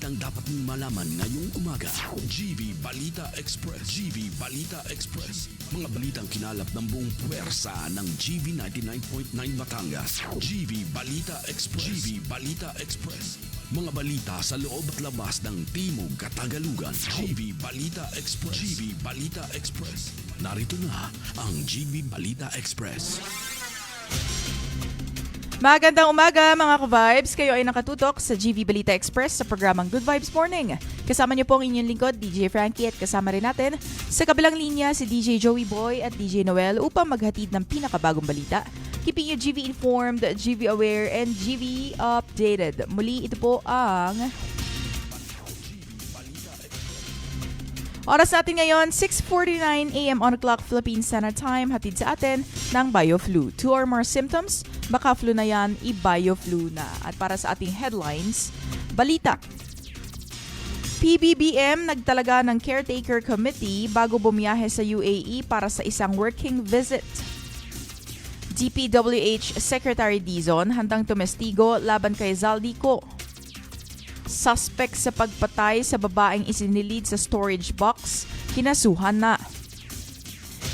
balitang dapat mong malaman ngayong umaga. GV Balita Express. GV Balita Express. Mga balitang kinalap ng buong puwersa ng GV 99.9 Batangas. GV Balita Express. GV Balita Express. Mga balita sa loob at labas ng Timog Katagalugan. GV Balita Express. GV Balita Express. Narito na ang GV Balita Express. Magandang umaga mga ka-vibes. Kayo ay nakatutok sa GV Balita Express sa programang Good Vibes Morning. Kasama niyo po ang inyong lingkod, DJ Frankie, at kasama rin natin sa kabilang linya si DJ Joey Boy at DJ Noel upang maghatid ng pinakabagong balita. Keeping you GV informed, GV aware, and GV updated. Muli, ito po ang oras natin ngayon, 6:49 a.m. on the clock Philippine Standard Time. Hatid sa atin ng BioFlu. 2 or more symptoms, baka flu na yan, i-BioFlu na. At para sa ating headlines, balita. PBBM nagtalaga ng caretaker committee bago bumiyahe sa UAE para sa isang working visit. DPWH Secretary Dizon handang tumestigo laban kay Zaldico. Suspect sa pagpatay sa babaeng isinilid sa storage box, kinasuhan na.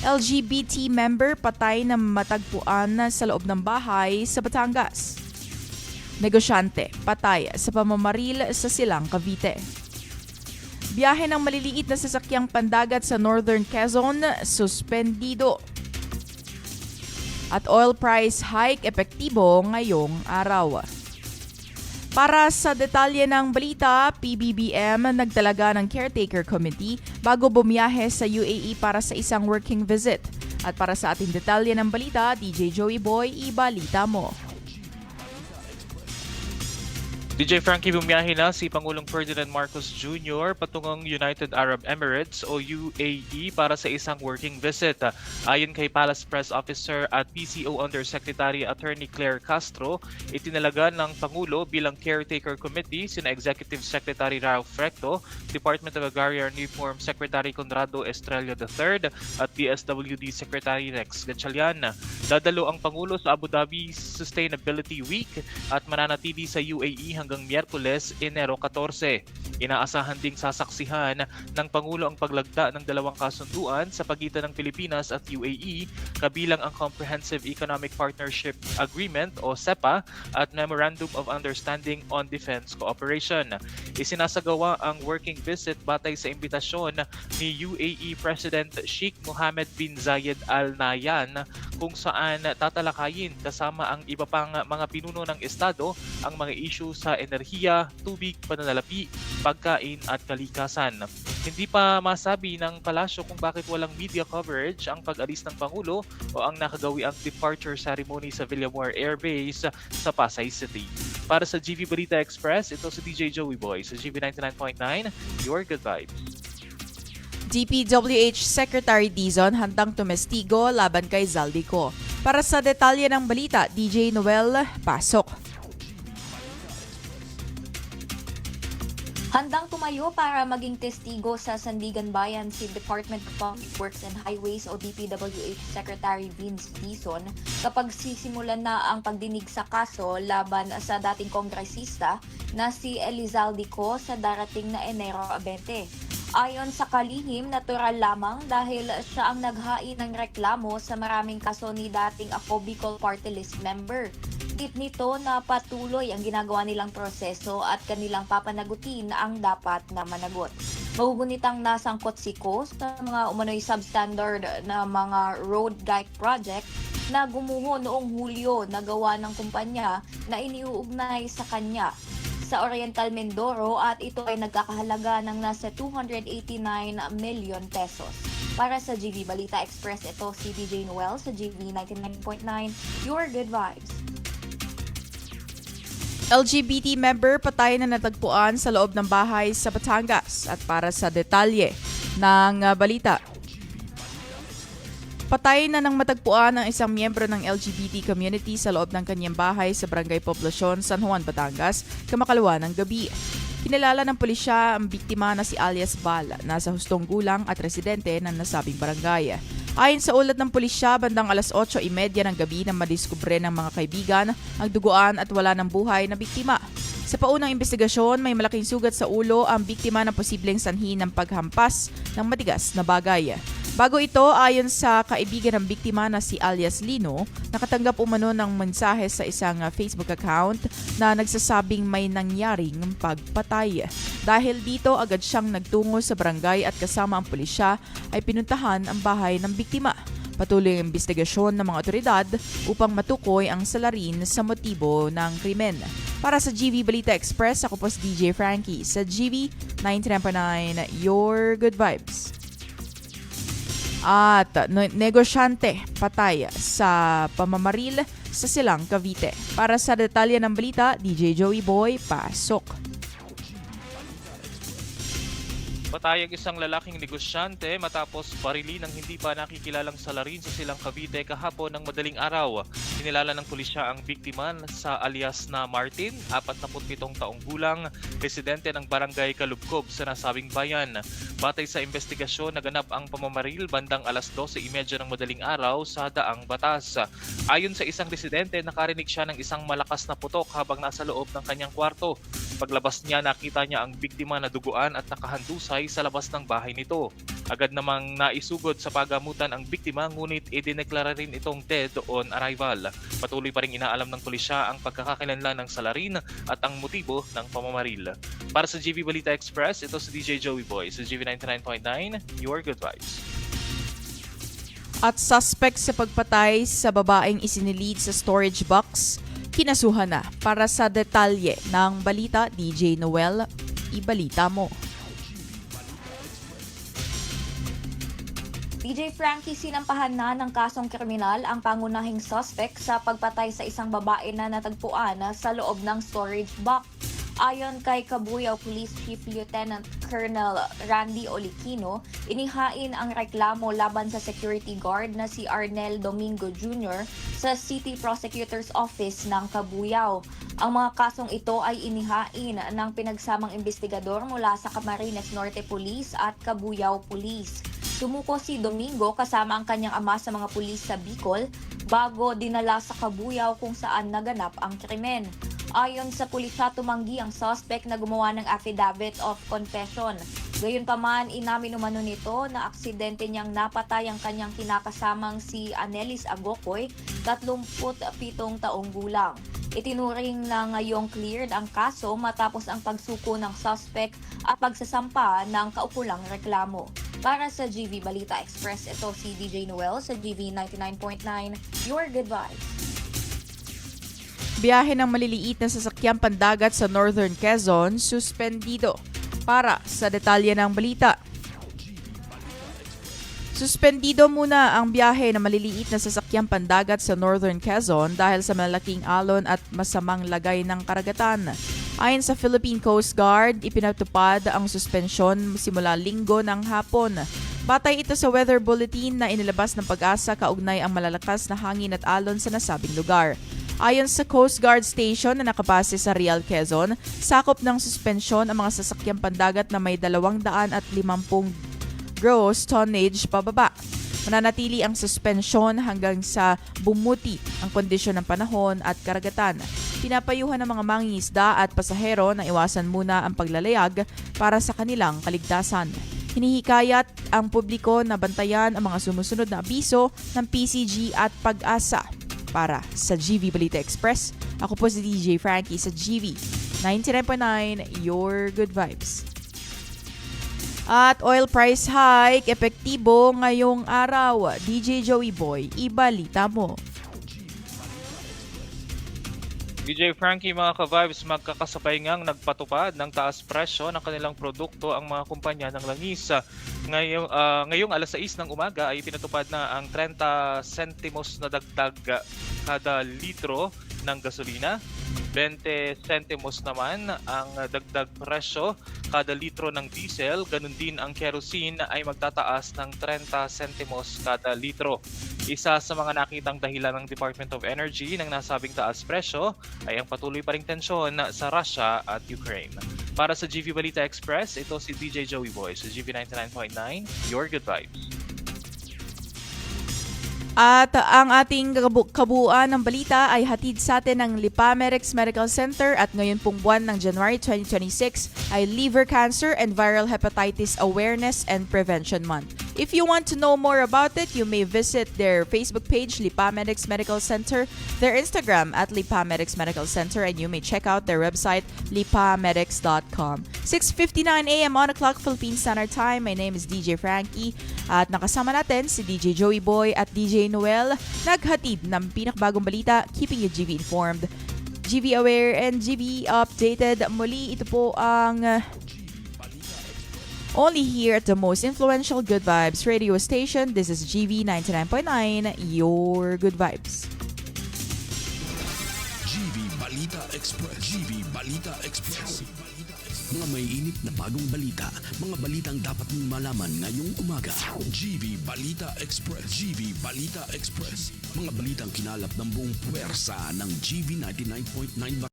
LGBT member patay na matagpuan sa loob ng bahay sa Batangas. Negosyante patay sa pamamaril sa Silang, Cavite. Biyahe ng maliliit na sasakyang pandagat sa Northern Quezon, suspendido. At oil price hike epektibo ngayong araw. Para sa detalye ng balita, PBBM nagtalaga ng caretaker committee bago bumiyahe sa UAE para sa isang working visit. At para sa ating detalye ng balita, DJ Joey Boy, ibalita mo. DJ Frankie, bumiyahe na si Pangulong Ferdinand Marcos Jr. patungong United Arab Emirates o UAE para sa isang working visit. Ayon kay Palace Press Officer at PCO Undersecretary Attorney Claire Castro, itinalaga ng Pangulo bilang caretaker committee sina Executive Secretary Ralph Recto, Department of Agrarian Reform Secretary Conrado Estrella III at DSWD Secretary Rex Gatchalian. Dadalo ang Pangulo sa Abu Dhabi Sustainability Week at mananatili sa UAE hanggang Miyerkules, Enero 14. Inaasahan ding sasaksihan ng Pangulo ang paglagda ng dalawang kasunduan sa pagitan ng Pilipinas at UAE, kabilang ang Comprehensive Economic Partnership Agreement o CEPA at Memorandum of Understanding on Defense Cooperation. Isinasagawa ang working visit batay sa imbitasyon ni UAE President Sheikh Mohammed bin Zayed Al Nahyan, kung saan tatalakayin kasama ang iba pang mga pinuno ng Estado ang mga issue sa enerhiya, tubig, pananalapi, pagkain at kalikasan. Hindi pa masabi ng palasyo kung bakit walang media coverage ang pag-alis ng Pangulo o ang nakagawiang departure ceremony sa Villamor Air Base sa Pasay City. Para sa GV Balita Express, ito si DJ Joey Boy sa GV 99.9, your good vibes. DPWH Secretary Dizon handang tumestigo laban kay Zaldico. Para sa detalye ng balita, DJ Noel, pasok. Handang tumayo para maging testigo sa Sandigan Bayan si Department of Public Works and Highways o DPWH Secretary Vince Dizon kapag sisimulan na ang pagdinig sa kaso laban sa dating kongresista na si Elizaldico sa darating na Enero 20. Ayon sa kalihim, natural lamang dahil siya ang naghain ng reklamo sa maraming kaso ni dating Ako Bicol Party List member. Git nito na patuloy ang ginagawa nilang proseso at kanilang papanagutin ang dapat na managot. Mahugunitang nasangkot si Ko sa mga umano'y substandard na mga road dike project na gumuho noong Hulyo na gawa ng kumpanya na iniuugnay sa kanya sa Oriental Mindoro at ito ay nagkakahalaga ng nasa 289 million pesos. Para sa GV Balita Express, ito si DJ Noel sa GV 99.9, your good vibes. LGBT member patay na natagpuan sa loob ng bahay sa Batangas. At para sa detalye ng balita, patay na nang matagpuan ang isang miyembro ng LGBT community sa loob ng kanyang bahay sa Barangay Poblacion, San Juan, Batangas, kamakalawa ng gabi. Kinilala ng pulisya ang biktima na si alias Bal, nasa hustong gulang at residente ng nasabing barangay. Ayon sa ulat ng pulisya, bandang alas 8:30 ng gabi na madiskubre ng mga kaibigan ang duguan at wala ng buhay na biktima. Sa paunang investigasyon, may malaking sugat sa ulo ang biktima ng posibleng sanhi ng paghampas ng matigas na bagay. Bago ito, ayon sa kaibigan ng biktima na si alias Lino, nakatanggap umano ng mensahe sa isang Facebook account na nagsasabing may nangyaring pagpatay. Dahil dito, agad siyang nagtungo sa barangay at kasama ang pulisya ay pinuntahan ang bahay ng biktima. Patuloy ang investigasyon ng mga otoridad upang matukoy ang salarin sa motibo ng krimen. Para sa GV Balita Express, ako po si DJ Frankie sa GV 99.9, Your Good Vibes. At negosyante patay sa pamamaril sa Silang, Cavite. Para sa detalye ng balita, DJ Joey Boy, pasok. Patay ang isang lalaking negosyante matapos barili ng hindi pa nakikilalang salarin sa Silang, Cavite kahapon ng madaling araw. Kinilala ng pulisya ang biktima sa alias na Martin, 47 taong gulang, residente ng barangay Kalubkob sa nasabing bayan. Batay sa investigasyon, naganap ang pamamaril bandang alas 12:30 ng madaling araw sa Daang Batas. Ayon sa isang residente, nakarinig siya ng isang malakas na putok habang nasa loob ng kanyang kwarto. Paglabas niya, nakita niya ang biktima na duguan at nakahandusay sa labas ng bahay nito. Agad namang naisugod sa pagamutan ang biktima, ngunit idineklara rin itong dead on arrival. Patuloy pa rin inaalam ng pulisya ang pagkakakilanlan ng salarin at ang motibo ng pamamaril. Para sa GV Balita Express, ito si DJ Joey Boy sa GV 99.9, Your Good Vibes. At suspect sa pagpatay sa babaeng isinilid sa storage box, kinasuhan na. Para sa detalye ng balita, DJ Noel, ibalita mo. DJ Frankie, sinampahan na ng kasong kriminal ang pangunahing suspect sa pagpatay sa isang babae na natagpuan sa loob ng storage box. Ayon kay Cabuyao Police Chief Lieutenant Colonel Randy Olikino, inihain ang reklamo laban sa security guard na si Arnel Domingo Jr. sa City Prosecutor's Office ng Cabuyao. Ang mga kasong ito ay inihain ng pinagsamang investigador mula sa Camarines Norte Police at Cabuyao Police. Sumuko si Domingo kasama ang kanyang ama sa mga pulis sa Bicol bago dinala sa Cabuyao kung saan naganap ang krimen. Ayon sa pulisya, tumanggi ang suspect na gumawa ng affidavit of confession. Gayunpaman, inamin umano nito na aksidente niyang napatay ang kanyang kinakasamang si Anelis Agocoy, 37 taong gulang. Itinuring na ngayong cleared ang kaso matapos ang pagsuko ng suspect at pagsasampa ng kaukulang reklamo. Para sa GV Balita Express, ito si DJ Noel sa GV 99.9, Your Good Vibes. Biyahe ng maliliit na sasakyang pandagat sa Northern Quezon, suspendido. Para sa detalye ng balita. Suspendido muna ang biyahe ng maliliit na sasakyang pandagat sa Northern Quezon dahil sa malalaking alon at masamang lagay ng karagatan. Ayon sa Philippine Coast Guard, ipinatupad ang suspensyon simula Linggo ng hapon. Batay ito sa weather bulletin na inilabas ng Pag-asa kaugnay ang malalakas na hangin at alon sa nasabing lugar. Ayon sa Coast Guard Station na nakabase sa Real Quezon, sakop ng suspensyon ang mga sasakyang pandagat na may 250 gross tonnage pababa. Mananatili ang suspensyon hanggang sa bumuti ang kondisyon ng panahon at karagatan. Pinapayuhan ng mga mangingisda at pasahero na iwasan muna ang paglalayag para sa kanilang kaligtasan. Hinihikayat ang publiko na bantayan ang mga sumusunod na abiso ng PCG at Pag-asa. Para sa GV Balita Express, ako po si DJ Frankie sa GV 99.9, Your Good Vibes. At oil price hike, epektibo ngayong araw. DJ Joey Boy, ibalita mo. DJ Frankie, mga ka-vibes, magkakasabay ngang nagpatupad ng taas presyo ng kanilang produkto ang mga kumpanya ng langis. Ngayong alas 6 ng umaga ay pinatupad na ang 30 sentimos na dagdag kada litro ng gasolina. 20 sentimos naman ang dagdag presyo kada litro ng diesel. Ganun din ang kerosene ay magtataas ng 30 sentimos kada litro. Isa sa mga nakitang dahilan ng Department of Energy ng nasabing taas presyo ay ang patuloy pa ring tensyon sa Russia at Ukraine. Para sa GV Balita Express, ito si DJ Joey Boy sa GV 99.9, Your Good Vibes. At ang ating kabuuan ng balita ay hatid sa atin ng Lipamedex Medical Center at ngayon pong buwan ng January 2026 ay Liver Cancer and Viral Hepatitis Awareness and Prevention Month. If you want to know more about it, you may visit their Facebook page, Lipamedex Medical Center, their Instagram at Lipamedex Medical Center, and you may check out their website, lipamedex.com. 6:59 a.m. on o'clock Philippine Standard Time. My name is DJ Frankie at nakasama natin si DJ Joey Boy at DJ Noel. Naghatid ng pinakbagong balita, keeping you GV informed, GV aware, and GV updated. Muli, ito po ang only here at the most influential Good Vibes radio station. This is GV 99.9, your Good Vibes. GV Balita Express. GV Balita Express. Mga may init na bagong balita. Mga balitang dapat mong malaman ngayong umaga. GV Balita Express. GV Balita Express. Mga balitang kinalap ng buong puwersa ng GV 99.9